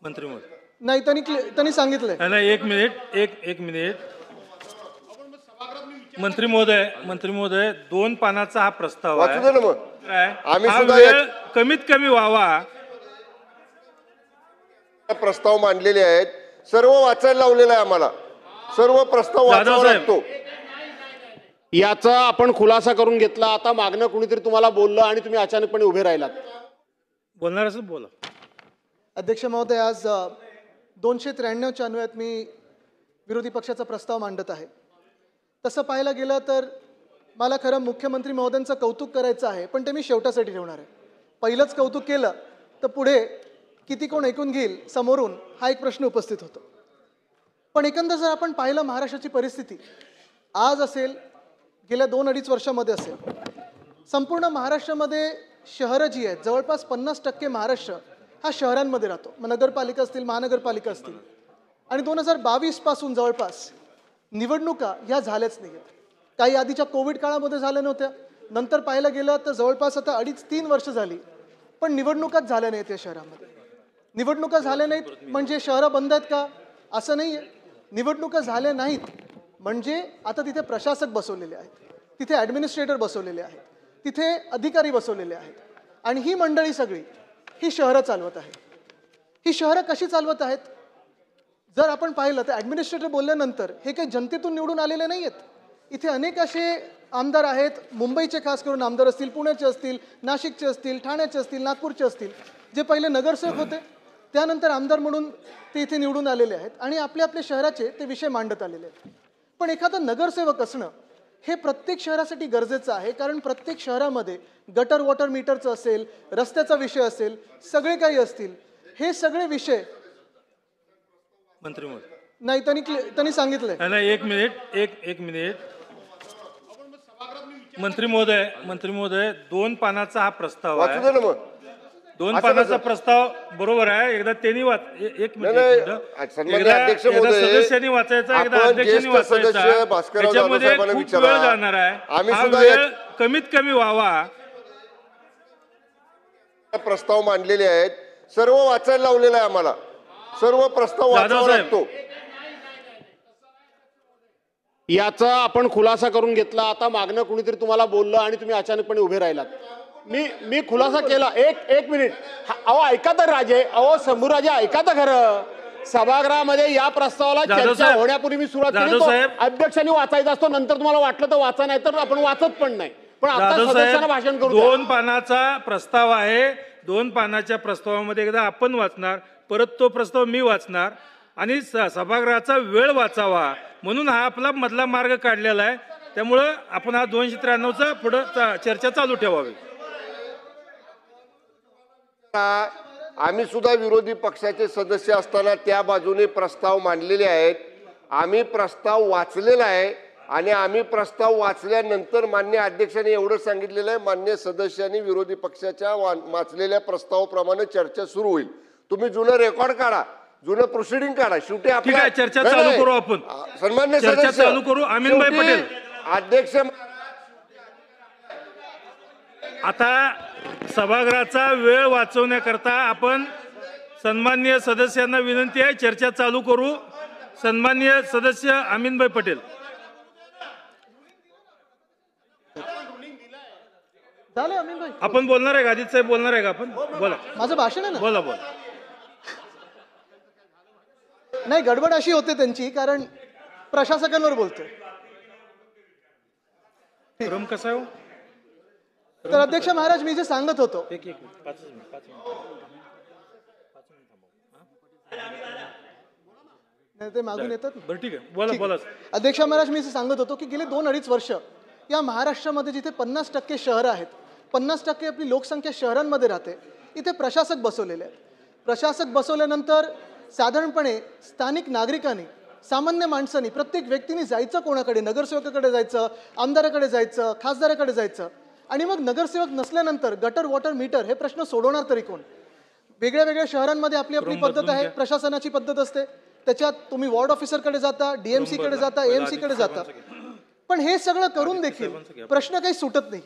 मंत्री महोदय नाही, त्यांनी सांगितलंय. नाही, एक मिनिट मंत्री महोदय 2 पानाचा हा प्रस्ताव आहे. वाचू दे ना मग. आम्ही हा सुद्धा वेळ कमीत कमी व्हावा. प्रस्ताव मांडलेले आहेत, सर्व वाचायला लावलेला आहे आम्हाला, सर्व प्रस्ताव वाचावा लागतो. याचा आपण खुलासा करून घेतला. आता मागणं कुणीतरी तुम्हाला बोललं आणि तुम्ही अचानकपणे उभे राहिलात. बोलणार असं बोला. अध्यक्ष महोदय, आज 293च्या अन्वयात मी विरोधी पक्षाचा प्रस्ताव मांडत आहे. तसं पाहायला गेलं तर मला खरं मुख्यमंत्री महोदयांचं कौतुक करायचं आहे, पण ते मी शेवटासाठी ठेवणार आहे. पहिलंच कौतुक केलं तर पुढे किती कोण ऐकून घेईल समोरून, हा एक प्रश्न उपस्थित होतो. पण एकंदर जर आपण पाहिलं महाराष्ट्राची परिस्थिती आज असेल, गेल्या 2-2.5 वर्षामध्ये असेल, संपूर्ण महाराष्ट्रामध्ये शहरं जी आहेत, जवळपास 50% महाराष्ट्र हा शहरांमध्ये राहतो. मग नगरपालिका असतील, महानगरपालिका असतील. आणि 2022 पासून जवळपास निवडणुका ह्या झाल्याच नाही आहेत. काही आधीच्या कोविड काळामध्ये झाल्या नव्हत्या, नंतर पाहायला गेलं तर जवळपास आता 2.5-3 वर्ष झाली, पण निवडणुकाच झाल्या नाहीत या शहरामध्ये. निवडणुका झाल्या नाहीत म्हणजे शहरं बंद आहेत का, असं नाही आहे. निवडणुका झाल्या नाहीत म्हणजे आता तिथे प्रशासक बसवलेले आहेत, तिथे ॲडमिनिस्ट्रेटर बसवलेले आहेत, तिथे अधिकारी बसवलेले आहेत. आणि ही मंडळी सगळी ही शहरं चालवत आहेत. ही शहरं कशी चालवत आहेत जर आपण पाहिलं तर ॲडमिनिस्ट्रेटर बोलल्यानंतर हे काही जनतेतून निवडून आलेले नाही आहेत. इथे अनेक असे आमदार आहेत, मुंबईचे खास करून आमदार असतील, पुण्याचे असतील, नाशिकचे असतील, ठाण्याचे असतील, नागपूरचे असतील, जे पहिले नगरसेवक होते त्यानंतर आमदार म्हणून ते इथे निवडून आलेले आहेत आणि आपल्या आपल्या शहराचे ते विषय मांडत आलेले आहेत. पण एखादा नगरसेवक असणं हे प्रत्येक शहरासाठी गरजेचं आहे, कारण प्रत्येक शहरामध्ये गटर वॉटर मीटरचं असेल, रस्त्याचा विषय असेल, सगळे काही असतील. हे सगळे विषय मंत्री महोदय नाही, त्यांनी सांगितलंय. नाही, एक मिनिट मंत्री महोदय 2 पानाचा हा प्रस्ताव वाचू दे आहे. ना मग. 2 पानाचा प्रस्ताव बरोबर आहे. एकदा त्यांनी एक मिनिट सन्माननीय अध्यक्ष महोदय, सदस्यांनी वाचायचा, एकदा आपण अध्यक्षांनी ज्येष्ठ सदस्य वाचायचा. भास्करराव त्याच्यामध्ये जाधव साहेबांना खूप वेळ विचारा. जाणार आहे. आम्ही हा सुद्धा वेळ कमीत कमी व्हावा. प्रस्ताव मांडलेले आहेत, सर्व वाचायला लावलेला आहे आम्हाला, सर्व प्रस्ताव वाचावा लागतो. याचा आपण खुलासा करून घेतला. आता मागणं कुणीतरी तुम्हाला बोललं आणि तुम्ही अचानकपणे उभे राहिलात. मी खुलासा केला. एक मिनिट. अहो ऐका तर राजे, अहो शंभूराजे ऐका तर खरं. सभागृहामध्ये या प्रस्तावाला चर्चा होण्यापूर्वी मी सुरुवात केली, अध्यक्षांनी वाचायचा असतो, नंतर तुम्हाला वाटलं तर वाचा, नाही तर आपण वाचत पण नाही. पण आता सदस्यांना भाषण करू. 2 पानाचा प्रस्ताव आहे. 2 पानाच्या प्रस्तावामध्ये एकदा आपण वाचणार, परत तो प्रस्ताव मी वाचणार आणि सभागृहाचा वेळ वाचावा म्हणून हा आपला मधला मार्ग काढलेला आहे. त्यामुळं आपण हा 293चा पुढे चर्चा चालू ठेवावी. आम्ही सुद्धा विरोधी पक्षाचे सदस्य असताना त्या बाजूने प्रस्ताव मांडलेले आहेत. आम्ही प्रस्ताव वाचलेला आहे आणि आम्ही प्रस्ताव वाचल्यानंतर मान्य अध्यक्षांनी एवढं सांगितलेलं आहे, मान्य सदस्यांनी विरोधी पक्षाच्या वाचलेल्या प्रस्तावाप्रमाणे चर्चा सुरू होईल. तुम्ही जुनं रेकॉर्ड काढा, जुनं प्रोसिडिंग काढा. शेवटी आपल्या चर्चा चालू करू. आपण सन्मान्य चर्चा चालू करू. अमीनभाई पटेल अध्यक्ष, आता सभागृहाचा वेळ वाचवण्याकरता आपण सन्माननीय सदस्यांना विनंती आहे, चर्चा चालू करू. सन्माननीय सदस्य अमीनभाई पटेल. आपण बोलणार आहे का? अजित साहेब बोलणार आहे का? आपण बोला. माझं भाषण आहे ना. बोला. नाही, गडबड अशी होते त्यांची, कारण प्रशासकांवर बोलतोय. क्रम कसा आहे? तर अध्यक्ष महाराज, मी जे सांगत होतो, एक मिनिट 5 मिनिट नाही ते मागून येतात. बरं ठीक आहे, बोला. अध्यक्ष महाराज, मी जे सांगत होतो की गेले 2-2.5 वर्ष या महाराष्ट्रामध्ये जिथे 50% शहरं आहेत, 50% आपली लोकसंख्या शहरांमध्ये राहते, इथे प्रशासक बसवलेले आहेत. प्रशासक बसवल्यानंतर साधारणपणे स्थानिक नागरिकांनी, सामान्य माणसांनी, प्रत्येक व्यक्तीने जायचं कोणाकडे? नगरसेवकाकडे जायचं, आमदाराकडे जायचं, खासदाराकडे जायचं. आणि मग नगरसेवक नसल्यानंतर गटर वॉटर मीटर हे प्रश्न सोडवणार तरी कोण? वेगळ्या वेगळ्या शहरांमध्ये आपली आपली पद्धत आहे, प्रशासनाची पद्धत असते. त्याच्यात तुम्ही वॉर्ड ऑफिसरकडे जाता, DMC कडे जाता, AMC कडे जाता. पण हे सगळं करून देखील प्रश्न काही सुटत नाही.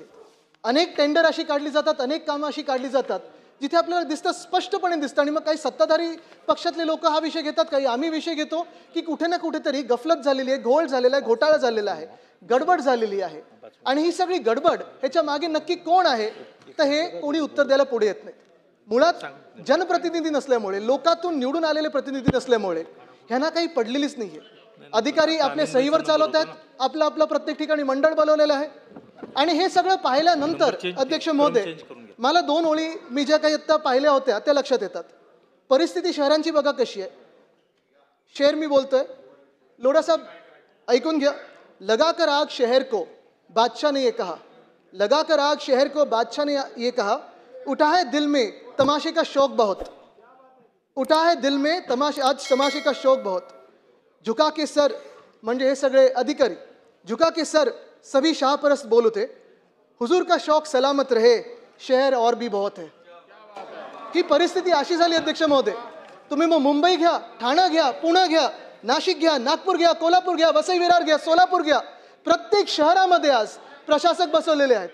अनेक टेंडर अशी काढली जातात, अनेक कामं अशी काढली जातात जिथे आपल्याला दिसतं, स्पष्टपणे दिसतं. आणि मग काही सत्ताधारी पक्षातले लोक हा विषय घेतात, काही आम्ही विषय घेतो की कुठे ना कुठेतरी गफलत झालेली आहे, घोळ झालेला आहे, घोटाळा झालेला आहे, गडबड झालेली आहे. आणि ही सगळी गडबड ह्याच्या मागे नक्की कोण आहे, तर हे कोणी उत्तर द्यायला पुढे येत नाही. मुळात जनप्रतिनिधी नसल्यामुळे, लोकातून निवडून आलेले प्रतिनिधी नसल्यामुळे ह्यांना काही पडलेलीच नाहीये. अधिकारी आपल्या सहीवर चालवत आहेत, आपलं आपलं प्रत्येक ठिकाणी मंडळ बनवलेलं आहे. आणि हे सगळं पाहिल्यानंतर अध्यक्ष महोदय, मला 2 ओळी मी ज्या काही आत्ता पाहिल्या होत्या त्या लक्षात येतात. परिस्थिती शहरांची बघा कशी आहे. शेर मी बोलतोय, लोढा साहेब ऐकून घ्या. लगाकर आग शहर को बादशाह ने ये कहा, लगाकर आग शहर को बादशाह ने ये कहा, उठा है दिल में तमाशे का शौक बहुत, उठा है दिल में आज तमाशे का शौक बहुत, झुका के सर, म्हणजे हे सगळे अधिकारी, झुका के सर सभी शाहपरस्त बोल उठे, हुजूर का शौक सलामत रहे, शहर और भी बहुत है. ही परिस्थिती अशी झाली अध्यक्ष महोदय. तुम्ही मग मुंबई घ्या, ठाणा घ्या, पुणे घ्या, नाशिक घ्या, नागपूर घ्या, कोल्हापूर घ्या, वसई विरार घ्या, सोलापूर घ्या, प्रत्येक शहरामध्ये आज प्रशासक बसवलेले आहेत.